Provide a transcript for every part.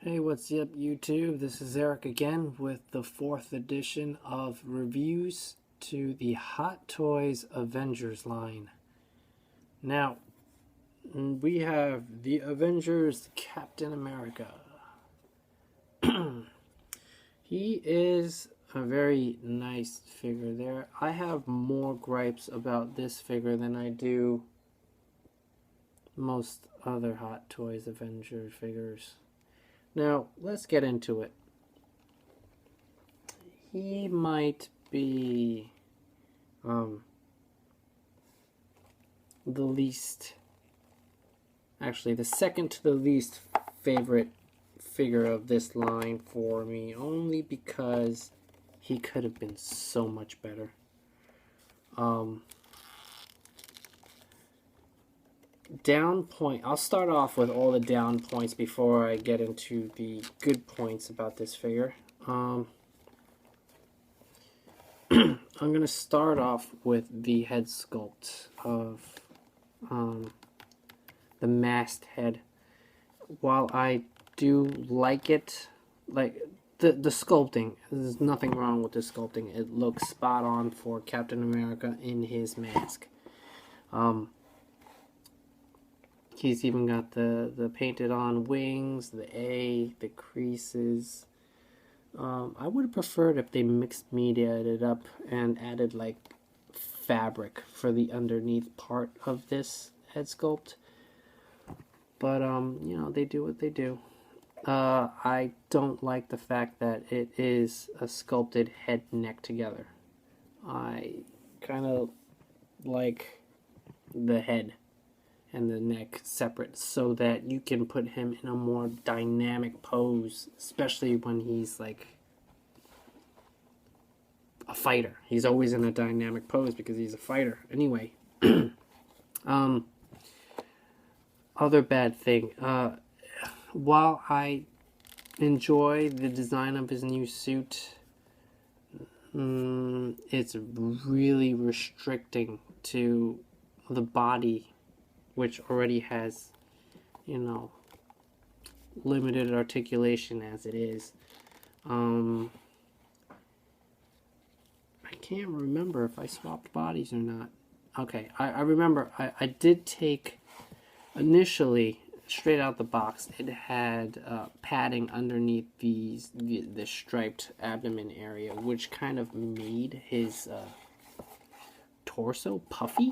Hey, what's up, YouTube? This is Eric again with the 4th edition of reviews to the Hot Toys Avengers line. Now, we have the Avengers Captain America. He is a very nice figure there. I have more gripes about this figure than I do most other Hot Toys Avengers figures. Now, let's get into it. He might be the least, actually the second to the least favorite figure of this line for me, only because he could have been so much better. Down point. I'll start off with all the down points before I get into the good points about this figure. I'm going to start off with the head sculpt of the masked head. While I do like it, like the sculpting, there's nothing wrong with the sculpting. It looks spot on for Captain America in his mask. He's even got the painted on wings, the A, the creases. I would have preferred if they mixed mediated it up and added like fabric for the underneath part of this head sculpt. But you know, they do what they do. I don't like the fact that it is a sculpted head neck together. I kind of like the head and the neck separate so that you can put him in a more dynamic pose, especially when he's like a fighter. He's always in a dynamic pose because he's a fighter. Anyway, other bad thing, while I enjoy the design of his new suit, it's really restricting to the body, which already has, you know, limited articulation as it is. I can't remember if I swapped bodies or not. Okay, I remember I did take, initially, straight out the box, it had padding underneath the striped abdomen area, which kind of made his torso puffy.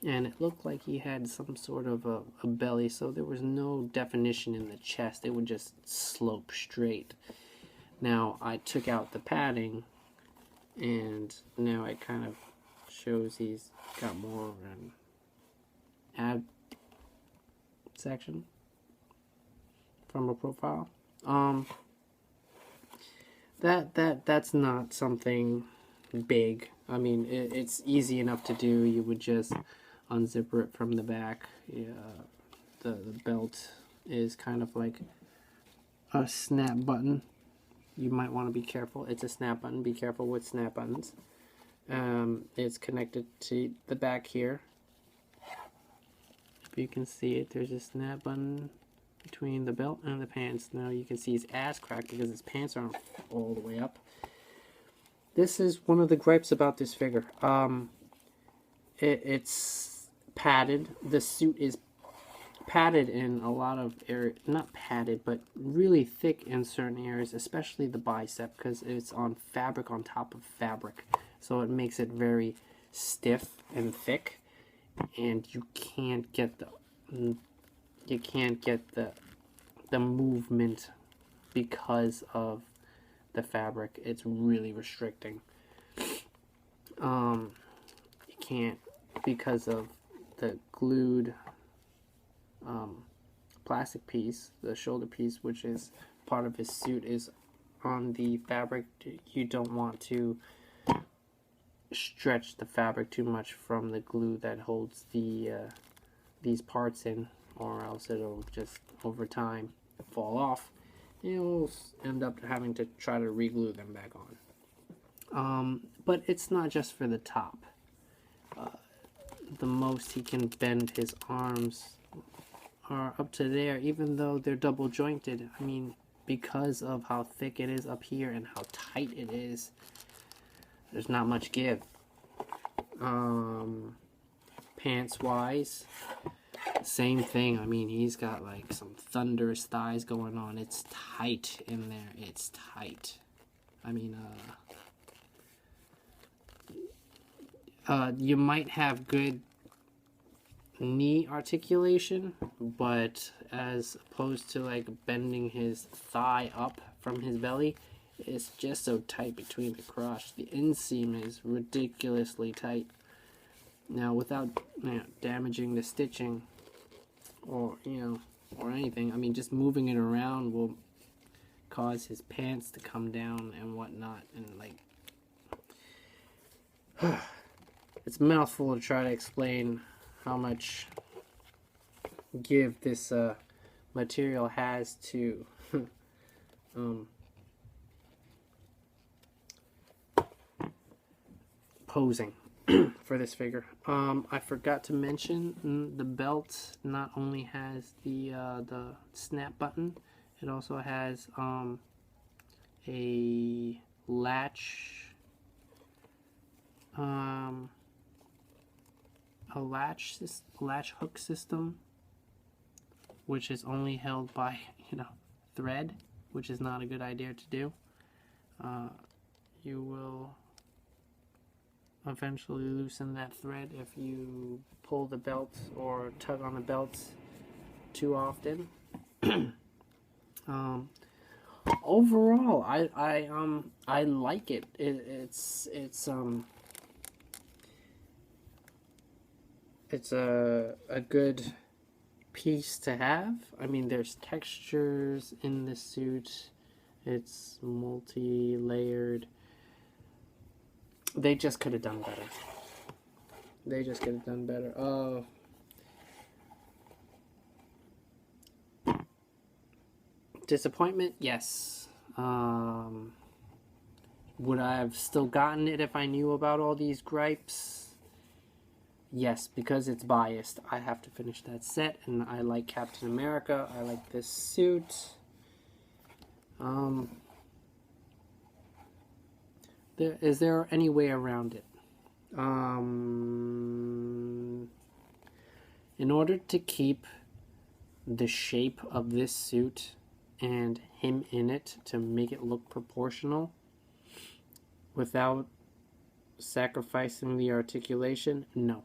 And it looked like he had some sort of a belly, so there was no definition in the chest. It would just slope straight. Now, I took out the padding, and now it kind of shows he's got more of an ab section from a profile. That's not something big. I mean, it's easy enough to do. You would just unzipper it from the back. The belt is kind of like a snap button. You might want to be careful. It's a snap button. Be careful with snap buttons. It's connected to the back here. If you can see it, there's a snap button between the belt and the pants. Now you can see his ass crack because his pants aren't all the way up. This is one of the gripes about this figure. It's padded. The suit is padded in a lot of areas. Not padded, but really thick in certain areas, especially the bicep, because it's on fabric on top of fabric. So it makes it very stiff and thick, and you can't get the movement because of the fabric. It's really restricting. You can't, because of the glued plastic piece, the shoulder piece, which is part of his suit, is on the fabric. You don't want to stretch the fabric too much from the glue that holds these parts in, or else it'll just over time fall off. You'll end up having to try to re-glue them back on. But it's not just for the top. The most he can bend his arms are up to there, even though they're double jointed. I mean, because of how thick it is up here and how tight it is, there's not much give. Pants wise, same thing. I mean, he's got like some thunderous thighs going on. It's tight in there. It's tight. I mean, you might have good knee articulation, but as opposed to like bending his thigh up from his belly, it's just so tight between the crotch. The inseam is ridiculously tight. Now, without damaging the stitching or or anything, I mean, just moving it around will cause his pants to come down and whatnot, and like it's a mouthful to try to explain how much give this material has to posing for this figure. I forgot to mention the belt not only has the snap button, it also has a latch latch hook system, which is only held by thread, which is not a good idea to do. You will eventually loosen that thread if you pull the belt or tug on the belt too often. Overall, I like it. It's a good piece to have. I mean, there's textures in the suit. It's multi-layered. They just could have done better. They just could have done better. Oh. Disappointment? Yes. Would I have still gotten it if I knew about all these gripes? Yes, because it's biased. I have to finish that set, and I like Captain America. I like this suit. Is there any way around it? In order to keep the shape of this suit and him in it to make it look proportional without sacrificing the articulation, no.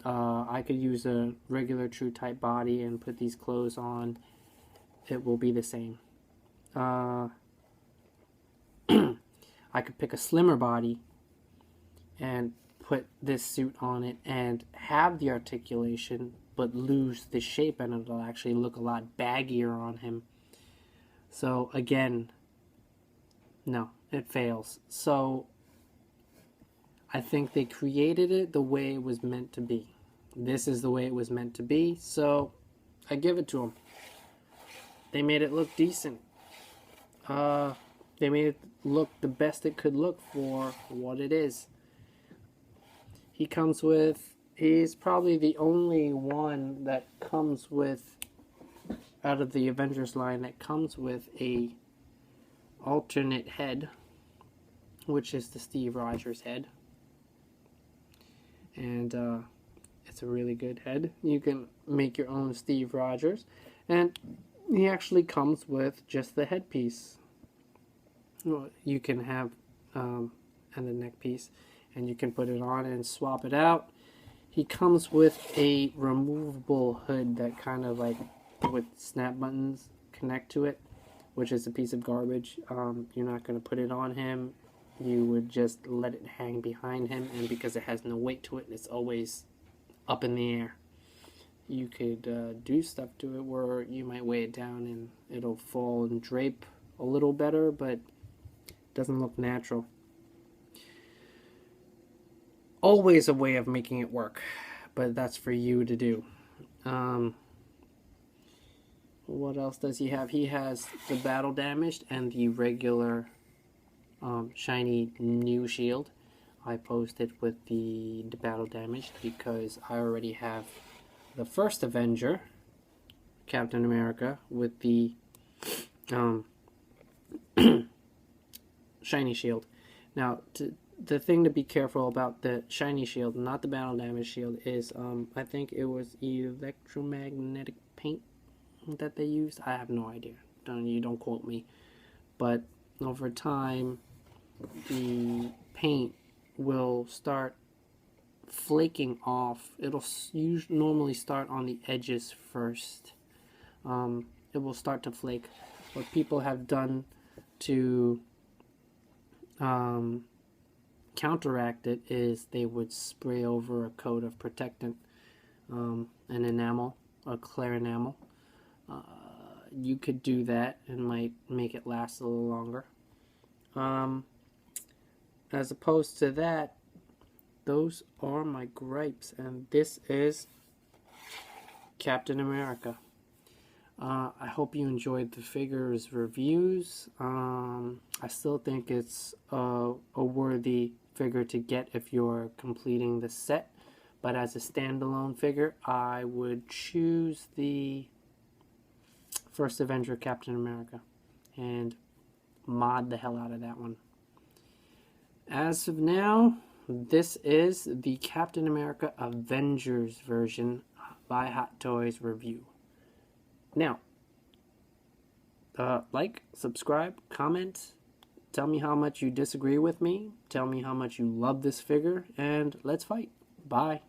I could use a regular true type body and put these clothes on. It will be the same. I could pick a slimmer body and put this suit on it and have the articulation but lose the shape, and it'll actually look a lot baggier on him. So again, no, it fails. So I think they created it the way it was meant to be. This is the way it was meant to be, so I give it to them. They made it look decent. They made it look the best it could look for what it is. He's probably the only one that comes with, out of the Avengers line, that comes with a alternate head, which is the Steve Rogers head. And it's a really good head. You can make your own Steve Rogers. And he actually comes with just the headpiece. Well, you can have and the neck piece, and you can put it on and swap it out. He comes with a removable hood that kind of like with snap buttons connect to it, which is a piece of garbage. You're not going to put it on him. You would just let it hang behind him, and because it has no weight to it, it's always up in the air. You could do stuff to it where you might weigh it down and it'll fall and drape a little better, but it doesn't look natural. Always a way of making it work, but that's for you to do. What else does he have? He has the battle damaged and the regular shiny new shield. I posted with the battle damaged because I already have the first Avenger, Captain America with the um, shiny shield. Now, the thing to be careful about the shiny shield, not the battle damage shield, is I think it was electromagnetic paint that they used. I have no idea. You don't quote me. But over time, the paint will start flaking off. It'll normally start on the edges first. It will start to flake. What people have done to counteract it is they would spray over a coat of protectant, an enamel, a clear enamel. You could do that and might make it last a little longer. As opposed to that, those are my gripes, and this is Captain America. I hope you enjoyed the figures reviews. I still think it's a worthy figure to get if you're completing the set, but as a standalone figure, I would choose the first Avenger Captain America and mod the hell out of that one. As of now, this is the Captain America Avengers version by Hot Toys review. Now, like, subscribe, comment, tell me how much you disagree with me, tell me how much you love this figure, and let's fight. Bye.